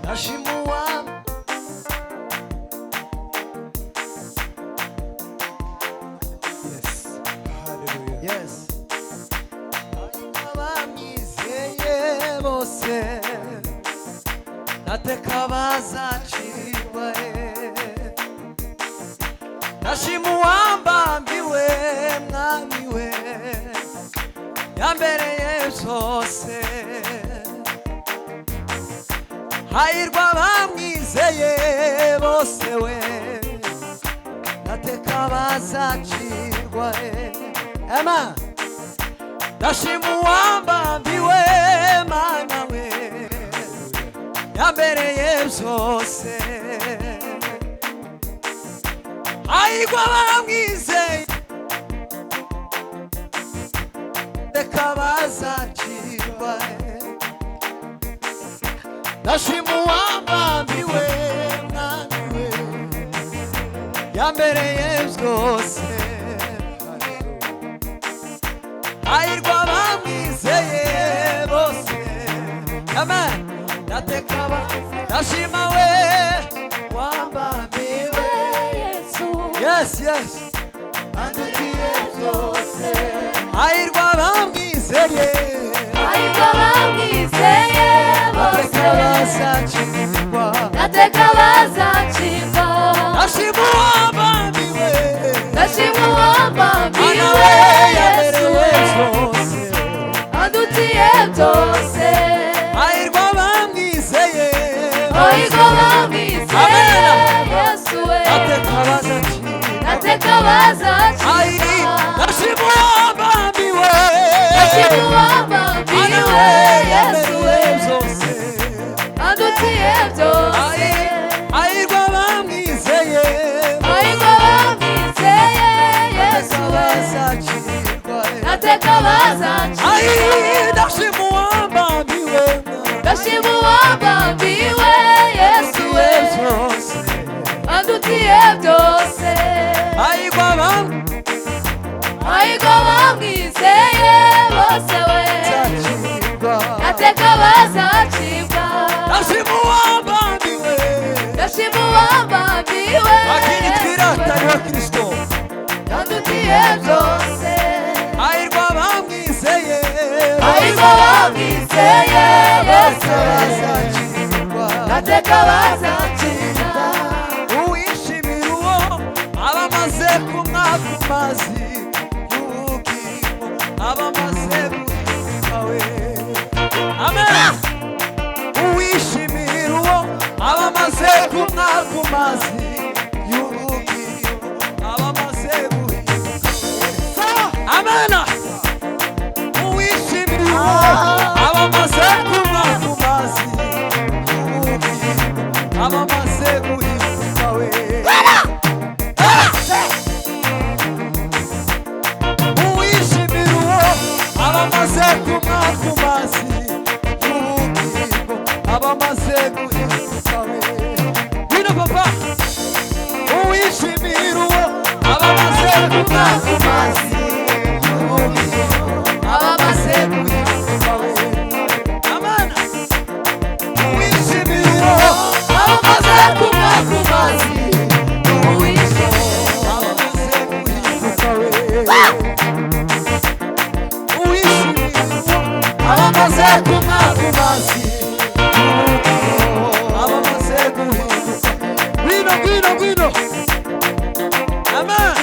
nashimuwa yes hallelujah yes abamwizeye bose nateka bazacirwa nashimuwa mbambiwe mwami we yambereye byose hahirwa abamwizeye bose we nateka bazacirwa ema ndashimuwa mbambiwe mana we yambereye byose hahirwa abamwizeye nateka bazacirwa nashimuwa mbambiwe mwami we yambereye byose hahirwa abamwizeye bose amen nateka ndashima we wambambiwe yes yes andutiye byose hahirwa abamwizeye nateka bazacirwa nateka bazacirwa nashimuwa mbambiwe Yesu adutiye byose hahirwa abamwizeye Yesu nateka bazacirwa nashimuwa mbambiwe Yesu adutiye byose hahirwa abamwizeye Yesu bazacirwa nateka bazacirwa nashimuwa mbambiwe Yesu adutiye byose hahirwa abamwizeye bose we nateka bazacirwa nashimuwa mbambiwe lakini twiratani wa Kristo adutiye byose hahirwa abamwizeye bose bazacirwa nateka bazacirwa uwishimira uwo abamaze kumwaka amazi y'ubugingo abamaze guhinduka we amen uwishimira uwo abamaze kumwaka amazi y'ubugingo abamaze guhinduka amen uwishimira uwo abamaze kumwaka amazi y'ubugingo abamaze guhinduka we uwishimira uwo abamaze kumwaka amazi y'ubugingo abamaze guhinduka we bino papa uwishimira uwo abamaze kumwaka amazi y'ubugingo abamaze guhinduka we amana uwishimira uwo abamaze kumwaka amazi abamaze guhinduka we uwishimira uwo abamaze kumwaka amazi abamaze guhinduka gwino amen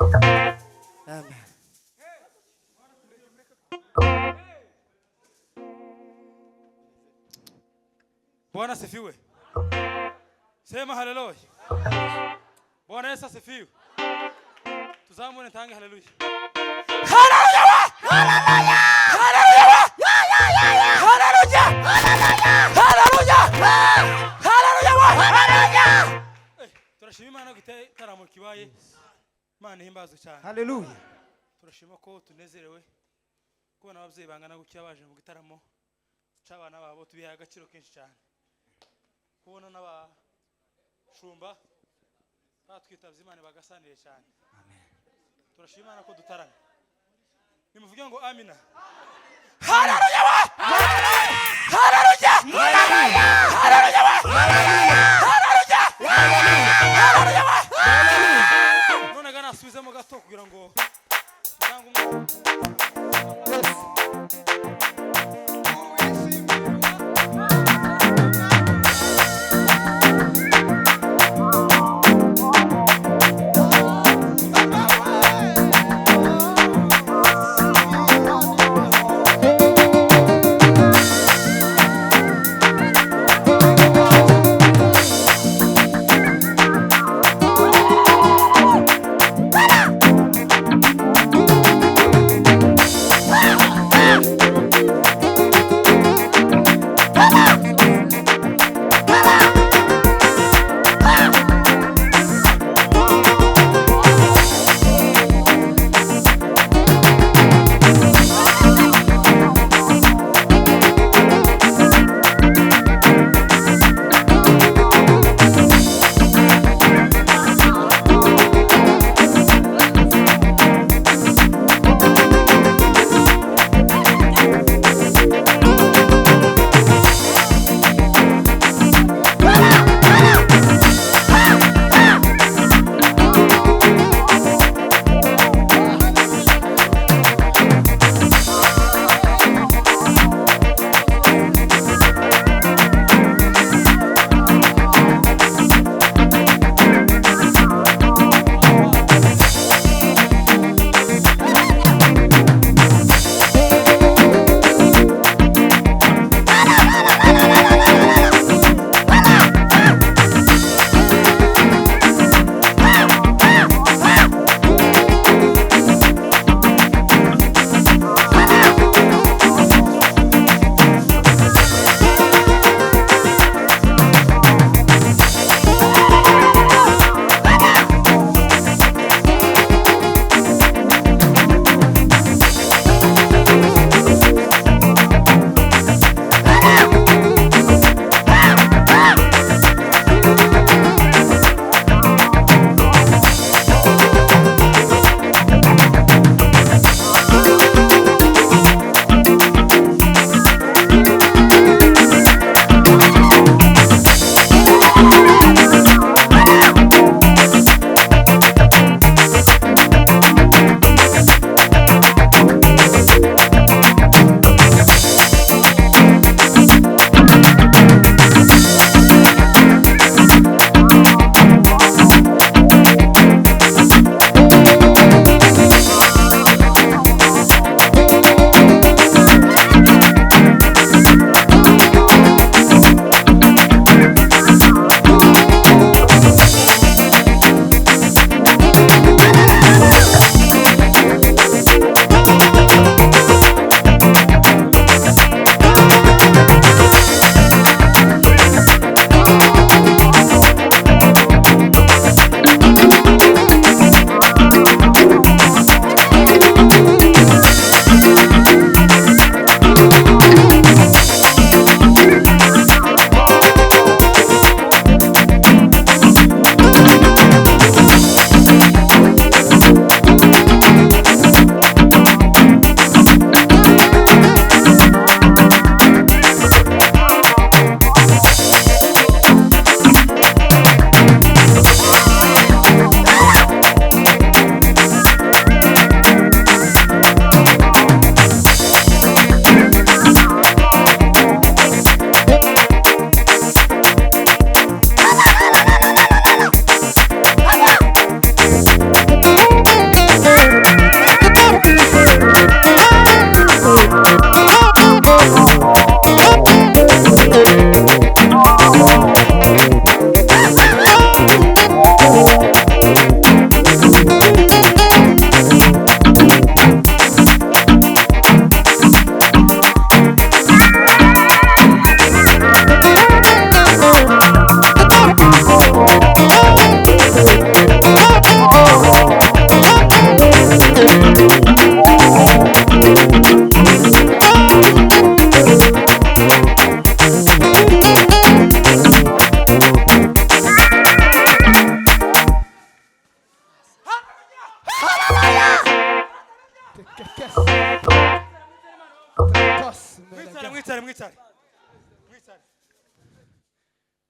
Amen. Bwana asifiwe. Sema haleluya. Bwana Yesu asifiwe. Tuzamune tange haleluya. Haleluya! Haleluya! Haleluya! Haleluya! Haleluya! Haleluya! Turashima Imana gitaramo kibaye. Imana himbazwe cyane. Haleluya. Turashima ko tunezerewe kubona ababyeyi bangana gutya baje mu gitaramo cy'abana babo tubiha agaciro kenshi cyane. Kubona n'abashumba batwitavye Imana bagasanire cyane. Amen. Turashima Imana ko dutarana. Nimuvuge ngo amina. Haleluya! Haleluya! Haleluya! Haleluya! Haleluya! None gana asubizemo gato kugira ngo cyangwa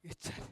Mwitare.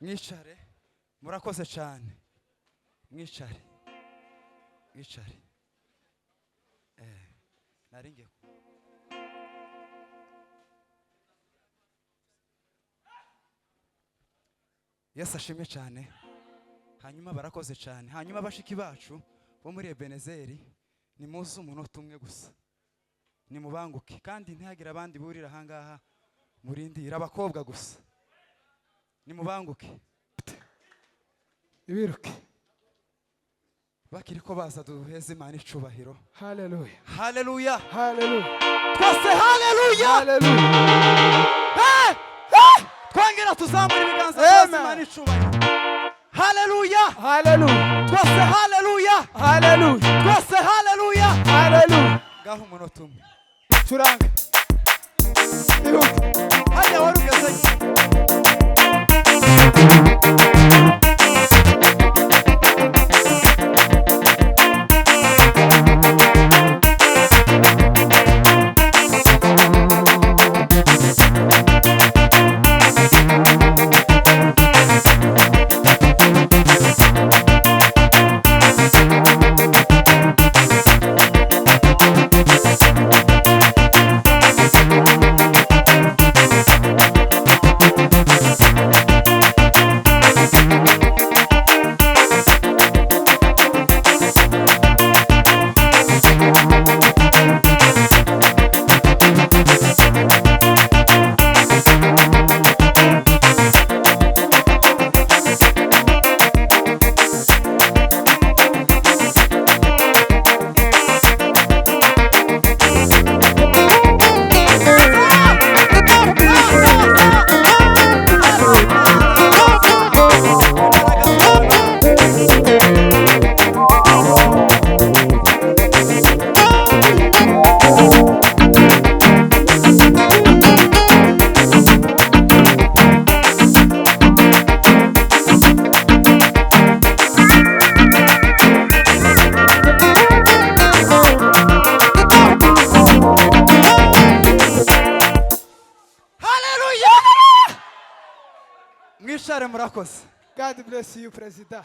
Mwicare, murakoze cyane. Mwicare. Naringe. Yesu ashimwe cyane. Hanyuma barakoze cyane. Hanyuma bashiki bacu bo muri Ebenezer ni muzi umunota umwe gusa. Ni mubanguke kandi ntihagira abandi burira hangaha murindira abakobwa gusa. Ni mubanguke ibiruke bakiri ko baza duheze Imana icubahiro. haleluya Haleluya. twese haleluya twongera tuzamura ibiganza twese Imana icubahiro. Haleluya. twese haleluya twese haleluya. Ngaho umunota umwe turanga ibiruke hajya wari ugeze. Murakoze. God bless you, President.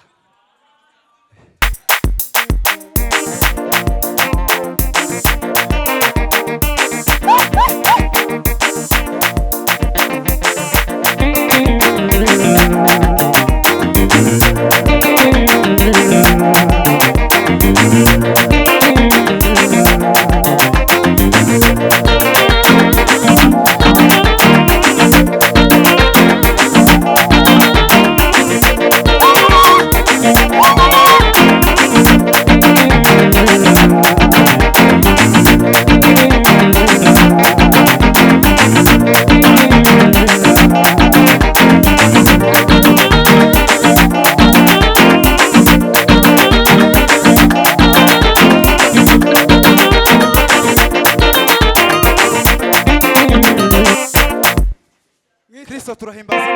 Kristo turahimbaza.